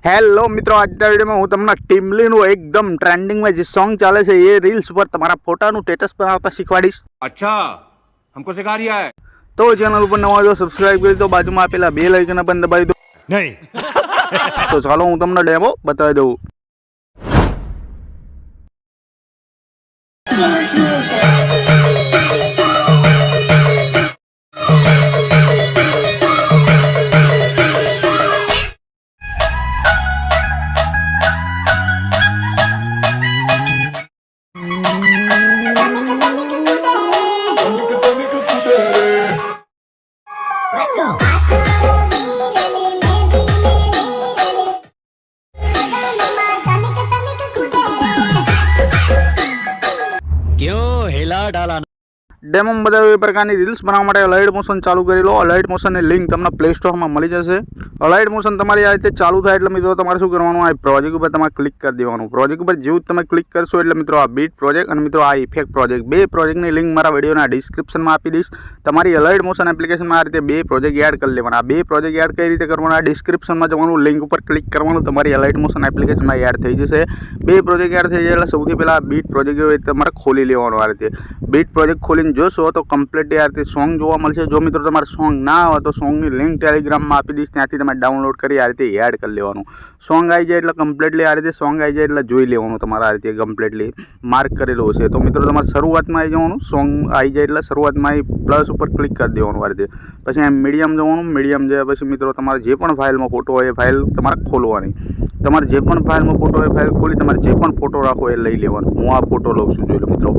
Hello मित्रों, आज video में हूँ तमने टीमलीનું एकदम ट्रेंडिंग में जो सॉन्ग ચાલે છે એ રીલ્સ પર તમારા ફોટાનું સ્ટેટસ બનાવતા શીખવાડીશ। अच्छा, हमको सिखा रिया है। તો ચેનલ ઉપર નવા જો સબસ્ક્રાઇબ કરી દો, બાજુમાં આપેલા બેલ આઇકન પણ દબાવી દો। नहीं તો ચાલો હું તમને ડેમો બતાવી દઉં। Let's go. क्यों हिला डाला। ડેમો બધા એ પ્રકારની રીલ્સ બનાવવા માટે અલાઇડ મોશન ચાલુ કરી લો। અલાઇડ મોશનની લિંક તમને પ્લે સ્ટોરમાં મળી જશે। અલાઇડ મોશન તમારી આ રીતે ચાલુ થાય એટલે મિત્રો તમારે શું કરવાનું, આ પ્રોજેક્ટ ઉપર તમારે ક્લિક કરી દેવાનું। પ્રોજેક્ટ ઉપર જેવું તમે ક્લિક કરશો એટલે મિત્રો આ બીટ પ્રોજેક્ટ અને મિત્રો આ ઇફેક્ટ પ્રોજેક્ટ, બે પ્રોજેક્ટની લિંક મારા વિડીયોના ડિસ્ક્રિપ્શનમાં આપી દઈશ। તમારી અલાઇડ મોશન એપ્લિકેશનમાં આ રીતે બે પ્રોજેક્ટ એડ કરી લેવાના। આ બે પ્રોજેક્ટ એડ કઈ રીતે કરવાના, ડિસ્ક્રિપ્શનમાં જવાનું, લિંક ઉપર ક્લિક કરવાનું, તમારી અલાઇડ મોશન એપ્લિકેશનમાં એડ થઈ જશે। બે પ્રોજેક્ટ એડ થઈ જાય એટલે સૌથી પહેલાં બીટ પ્રોજેક્ટ હોય તમારે ખોલી લેવાનું। આ રીતે બીટ પ્રોજેક્ટ ખોલીને જોશો તો કમ્પ્લીટ આ રીતે સોંગ જોવા મળશે। જો મિત્રો તમારે સોંગ ના આવે તો સોંગની લિંક ટેલિગ્રામમાં આપી દઈશ, ત્યાંથી તમે ડાઉનલોડ કરી આ રીતે એડ કરી લેવાનું। સોંગ આવી જાય એટલે કમ્પ્લીટલી આ રીતે સોંગ આવી જાય એટલે જોઈ લેવાનું, તમારે આ રીતે કમ્પ્લીટલી માર્ક કરેલું હશે। તો મિત્રો તમારે શરૂઆતમાં આવી જવાનું, સોંગ આવી જાય એટલે શરૂઆતમાં પ્લસ ઉપર ક્લિક કરી દેવાનું આ રીતે। પછી એમ મીડિયમ જવાનું, મીડિયમ જાય પછી મિત્રો તમારે જે પણ ફાઇલમાં ફોટો હોય એ ફાઇલ તમારે ખોલવાની। તમારે જે પણ ફાઇલમાં ફોટો હોય ફાઇલ ખોલી તમારે જે પણ ફોટો રાખો એ લઈ લેવાનો। હું આ ફોટો લઉં છું, જોઈ લો મિત્રો,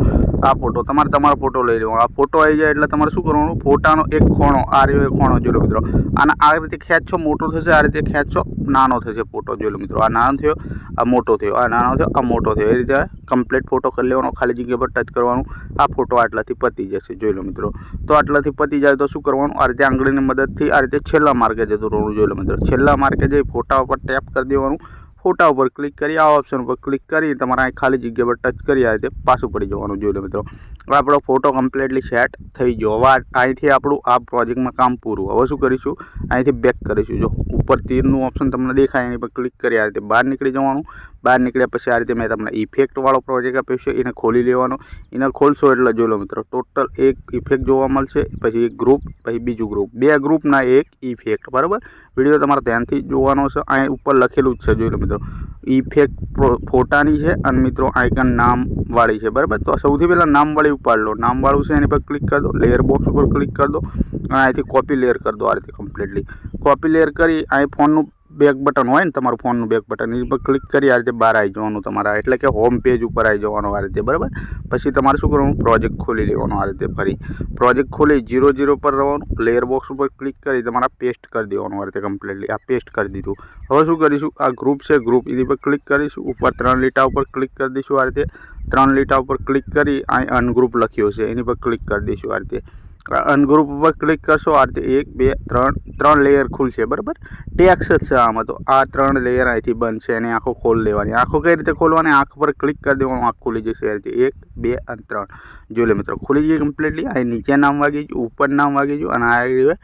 આ ફોટો તમારો ફોટો લઈ લેવાનો। આ ફોટો આવી જાય એટલે તમારે શું કરવાનું, ફોટાનો એક ખૂણો, આ રહ્યો એક ખૂણો જોઈ લો મિત્રો, આને આ રીતે ખેંચો મોટો થશે, આ રીતે ખેંચો નાનો થશે ફોટો, જોઈ લો મિત્રો, આ નાનો થયો, આ મોટો થયો, આ નાનો થયો, આ મોટો થયો, એ રીતે કમ્પ્લીટ ફોટો કરી લેવાનો। ખાલી જગ્યા પર ટચ કરવાનું, આ ફોટો આટલાથી પતી જશે, જોઈ લો મિત્રો। તો આટલાથી પતી જાય તો શું કરવાનું, આ રીતે આંગળીની મદદથી આ રીતે છેલ્લા માર્કે જતું રહેવાનું, જોઈ લો મિત્રો। છેલ્લા માર્કે જઈ ફોટા ઉપર ટેપ કરી દેવાનું, ફોટા ઉપર ક્લિક કરી આ ઓપ્શન ઉપર ક્લિક કરી તમારે અહીં ખાલી જગ્યા પર ટચ કરી આ રીતે પાછું પડી જવાનું, જોઈ લો મિત્રો। હવે આપણો ફોટો કમ્પ્લીટલી સેટ થઈ ગયો। હવે અહીંથી આપણું આ પ્રોજેક્ટમાં કામ પૂરું। હવે શું કરીશું, અહીંથી બેક કરીશું। જો ઉપર તીરનું ઓપ્શન તમને દેખાય એની પર ક્લિક કરી આ રીતે બહાર નીકળી જવાનું। બહાર નીકળ્યા પછી આ રીતે મેં તમને ઇફેક્ટવાળો પ્રોજેક્ટ આપ્યો છે, એને ખોલી લેવાનો। એને ખોલશો એટલે જોઈ લો મિત્રો, ટોટલ એક ઇફેક્ટ જોવા મળશે, પછી એક ગ્રુપ, પછી બીજું ગ્રુપ, બે ગ્રુપના એક ઇફેક્ટ, બરાબર। વિડીયો તમારે ધ્યાનથી જોવાનો છે। અહીં ઉપર લખેલું જ છે, જોઈ લો મિત્રો, ઇફેક્ટ ફોટાની છે અને મિત્રો આઇકન નામવાળી છે, બરાબર। તો સૌથી પહેલાં નામવાળી ઉપાડ લો, નામવાળું છે એની પર ક્લિક કરી દો, લેયર બોક્સ ઉપર ક્લિક કરી દો અને અહીંથી કોપી લેયર કરી દો આ રીતે કમ્પ્લીટલી। કોપી લેયર કરી અહીં ફોનનું બેક બટન હોય ને, તમારું ફોનનું બેક બટન, એની પર ક્લિક કરી આ રીતે બહાર આવી જવાનું તમારા, એટલે કે હોમ પેજ ઉપર આવી જવાનું આ રીતે, બરાબર। પછી તમારે શું કરવાનું, પ્રોજેક્ટ ખોલી લેવાનો આ રીતે, ફરી પ્રોજેક્ટ ખોલી 0 પર રહેવાનું, લેયર બોક્સ ઉપર ક્લિક કરી તમારા પેસ્ટ કરી દેવાનું આ રીતે કમ્પ્લીટલી। આ પેસ્ટ કરી દીધું। હવે શું કરીશું, આ ગ્રુપ છે ગ્રુપ, એની પર ક્લિક કરીશું, ઉપર 3 લીટા ઉપર ક્લિક કરી દઈશું આ રીતે। 3 લીટા ઉપર ક્લિક કરી અહીં અનગ્રુપ લખ્યો છે એની પર ક્લિક કરી દઈશું આ રીતે। અનગ્રુપ ઉપર ક્લિક કરશો આ રીતે 1 2 3 લેયર ખુલશે, બરાબર। ટેક્સ જ છે આમાં, તો આ 3 લેયર અહીંથી બનશે અને આખો ખોલી લેવાની। આખો કઈ રીતે ખોલવાની, આંખ પર ક્લિક કરી દેવાનું, આંખ ખુલી જશે આ રીતે 1 2 અને 3, જોઈ લો મિત્રો, ખુલી ગઈ કમ્પ્લીટલી। અહીં નીચે નામ વાગી ગયું, ઉપર નામ વાગી ગયું અને આ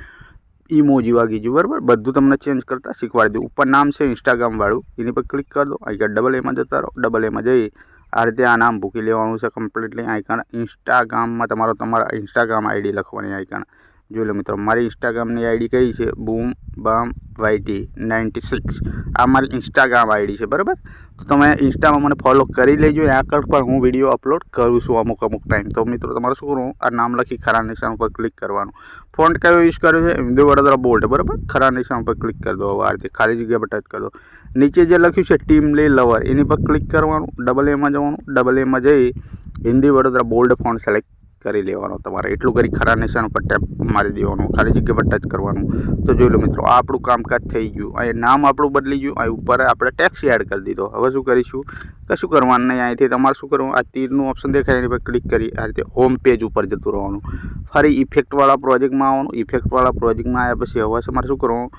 ઇમોજી વાગી ગયું, બરાબર। બધું તમને ચેન્જ કરતાં શીખવાડી દઉં। ઉપર નામ છે ઇન્સ્ટાગ્રામવાળું, એની પર ક્લિક કરી દો, અહીં ડબલ એમાં જતા રહો, ડબલ એમાં જઈ આ રીતે આ નામ ભૂકી લેવાનું છે કમ્પ્લીટલી। આઇકન ઇન્સ્ટાગ્રામમાં તમારા ઇન્સ્ટાગ્રામ આઈડી લખવાની આઇકન, જોઈ લો મિત્રો, મારી ઇન્સ્ટાગ્રામની આઈડી કઈ છે, બૂમ બામ YT 96, આ મારી ઇન્સ્ટાગ્રામ આઈડી છે, બરાબર। તો તમે ઇન્સ્ટામાં મને ફોલો કરી લેજો, આગળ પર હું વિડીયો અપલોડ કરું છું અમુક ટાઈમ। તો મિત્રો તમારે શું કરવું, આ નામ લખી ખરા નિશાન ઉપર ક્લિક કરવાનું। ફોન્ટ કયો યુઝ કર્યો છે, હિન્દુ વડોદરા બોલ્ડ, બરાબર। ખરા નિશાન પર ક્લિક કરી દો, આ રીતે ખાલી જગ્યા પર ટચ કરી દો। નીચે જે લખ્યું છે ટીમલી લવર, એની પર ક્લિક કરવાનું, ડબલ એમાં જવાનું, ડબલ એમાં જઈ Hindi Vadodara bold font select કરી લેવાનો તમારે। એટલું કરી ખરા નિશાન ઉપર ટેપ મારી દેવાનું, ખાલી જગ્યા પર ટચ કરવાનું। તો જોઈ લો મિત્રો, આ આપણું કામકાજ થઈ ગયું। અહીં નામ આપણું બદલી ગયું, અહીં ઉપર આપણે ટેક્સ એડ કરી દીધો। હવે શું કરીશું, કશું કરવાનું નહીં, અહીંથી તમારે શું કરવાનું, આ તીરનું ઓપ્શન દેખાય એની પર ક્લિક કરી આ રીતે હોમ પેજ ઉપર જતું રહેવાનું। ફરી ઇફેક્ટવાળા પ્રોજેક્ટમાં આવવાનું। ઇફેક્ટવાળા પ્રોજેક્ટમાં આવ્યા પછી હવે તમારે શું કરવાનું,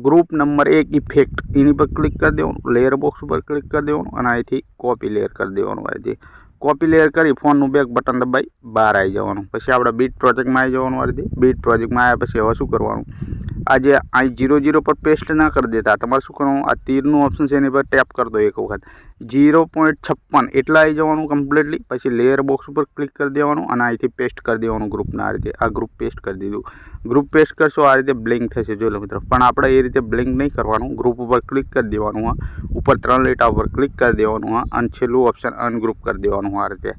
ગ્રુપ નંબર 1 ઇફેક્ટ, એની પર ક્લિક કરી દેવાનું, લેયર બોક્સ ઉપર ક્લિક કરી દેવાનું અને અહીંથી કોપી લેયર કરી દેવાનું। અહીંથી કોપી લેયર કરી ફોનનું બેક બટન દબાઈ બહાર આવી જવાનું। પછી આપણે બીટ પ્રોજેક્ટમાં આવી જવાનું આ રીતે। બીટ પ્રોજેક્ટમાં આવ્યા પછી હવે શું કરવાનું, આજે અહીં 0.0 પર પેસ્ટ ના કરી દેતા, તમારે શું કરવાનું, આ તીરનું ઓપ્શન છે એની પર ટેપ કરી દો એક વખત, 0.56 એટલા આવી જવાનું કમ્પ્લીટલી. પછી લેયર બોક્સ ઉપર ક્લિક કરી દેવાનું અને અહીંથી પેસ્ટ કરી દેવાનું ગ્રુપના. આ રીતે આ ગ્રુપ પેસ્ટ કરી દીધું. ગ્રુપ પેસ્ટ કરશો આ રીતે બ્લિંક થશે, જોઈ લો મિત્રો. પણ આપણે એ રીતે બ્લિંક નહીં કરવાનું, ગ્રુપ ઉપર ક્લિક કરી દેવાનું. હા, ઉપર 3 લીટા ઉપર ક્લિક કરી દેવાનું. હા, અને છેલ્લું ઓપ્શન અનગ્રુપ કરી દેવાનું. આ રીતે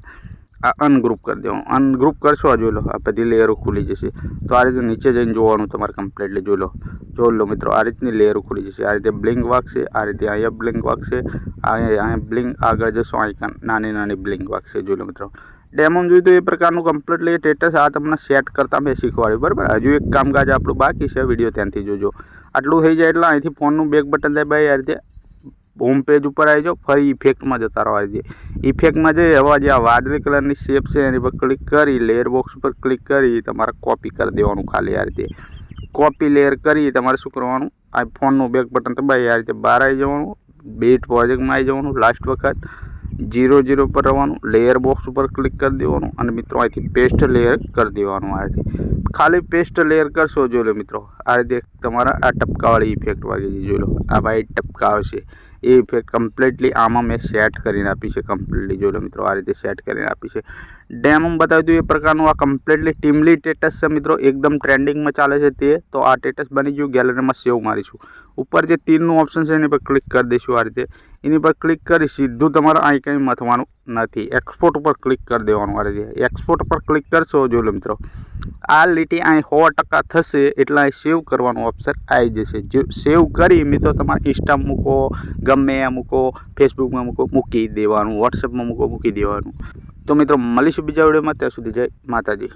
આ અનગ્રુપ કરી દેવાનું. અનગ્રુપ કરશો જોઈ લો, આ બધી લેયરો ખુલી જશે. તો આ રીતે નીચે જઈને જોવાનું તમારે કમ્પ્લીટલી. જોઈ લો મિત્રો, આ રીતની લેયરો ખુલી જશે. આ રીતે બ્લિંક વાગશે, આ રીતે અહીંયા બ્લિંક વાગશે, અહીંયા બ્લિંક આગળ જશો અહીં નાની નાની બ્લિંક વાગશે. જોઈ લો મિત્રો, ડેમો જોયું તો એ પ્રકારનું કમ્પ્લીટલી સ્ટેટસ આ તમને સેટ કરતા મેં શીખવાડ્યું, બરાબર. હજુ એક કામકાજ આપણું બાકી છે, વિડીયો ત્યાંથી જોજો. આટલું થઈ જાય એટલે અહીંથી ફોનનું બેક બટન દબાવી આ રીતે હોમ પેજ ઉપર આવી જાઓ. ફરી ઇફેક્ટમાં જતા રહો. આ રીતે ઇફેક્ટમાં જઈ હવે જે આ વાદળી કલરની શેપ છે એની પર ક્લિક કરી લેયર બોક્સ ઉપર ક્લિક કરી તમારે કોપી કરી દેવાનું. ખાલી આ રીતે કોપી લેયર કરી તમારે શું કરવાનું, આ ફોનનું બેક બટન દબાવી આ રીતે બહાર આવી જવાનું. બીટ પ્રોજેક્ટમાં આવી જવાનું. લાસ્ટ વખત 0.0 પર રહેવાનું. લેયર બોક્સ ઉપર ક્લિક કરી દેવાનું અને મિત્રો અહીંથી પેસ્ટ લેયર કરી દેવાનું. આ રીતે ખાલી પેસ્ટ લેયર કરશો, જોઈ લો મિત્રો, આ રીતે તમારા આ ટપકાવાળી ઇફેક્ટ વાગી જોઈ લો, આ વ્હાઈટ ટપકા આવશે. એ ઇફેક્ટ કમ્પ્લીટલી આમાં મેં સેટ કરીને આપી છે કમ્પ્લીટલી. જોઈ લો મિત્રો, આ રીતે સેટ કરીને આપી છે. ડેમો બતાવી દઉં એ પ્રકારનું આ કમ્પ્લીટલી ટીમલી સ્ટેટસ છે મિત્રો, એકદમ ટ્રેન્ડિંગમાં ચાલે છે તે. તો આ સ્ટેટસ બની ગયું. ગેલેરીમાં સેવ મારીશું. ઉપર જે તીરનું ઓપ્શન છે એની પર ક્લિક કરી દઈશું. આ રીતે એની પર ક્લિક કરી સીધું તમારે અહીં કંઈ મથવાનું નથી, એક્સપોર્ટ ઉપર ક્લિક કરી દેવાનું. આ રીતે એક્સપોર્ટ પર ક્લિક કરશો, જોઈ લો મિત્રો, આ લીટી અહીં 100% થશે એટલે અહીં સેવ કરવાનું ઓપ્શન આવી જશે. જો સેવ કરી મિત્રો તમારે ઇન્સ્ટામાં મૂકો, ગમે એ મૂકો, ફેસબુકમાં મૂકો, મૂકી દેવાનું, વોટ્સએપમાં મૂકો, મૂકી દેવાનું. તો મિત્રો મળીશું બીજા વિડીયોમાં. ત્યાં સુધી જય માતાજી.